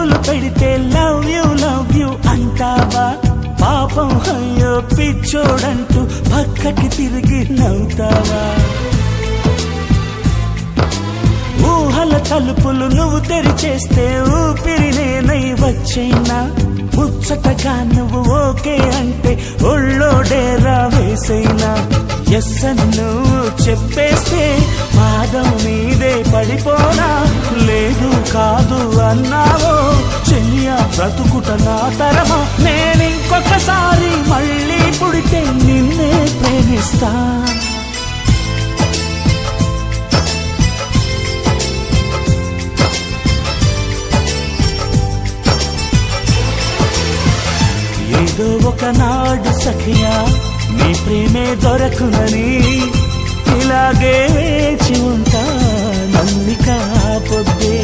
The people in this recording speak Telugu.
పరుగులు పెడితే లవ్ యూ అంటావా? పాపం అయ్యో పిచ్చోడంటూ పక్కకి తిరిగి నవ్వుతావా? ఊహల తలుపులు నువ్వు తెరిచేస్తే ఊపిరి నేనై వచ్చైనా, ముచ్చటగా నువ్వు ఓకే అంటే ఒళ్ళో డేరా వేసైనా, ఎస్ అని నువ్వు చెప్పేస్తే పాదం మీదే పడిపోనా? లేదు కాదు అన్నావో చెయ్య బ్రతుకుట నా తరమా? నేనింకొకసారి మళ్ళీ పుడితే నిన్నే ప్రేమిస్తా. ఏదో ఒకనాడు సఖియా నీ ప్రేమే దొరకునని ఇలాగే వేచి ఉంటా నన్నికా పొద్దే.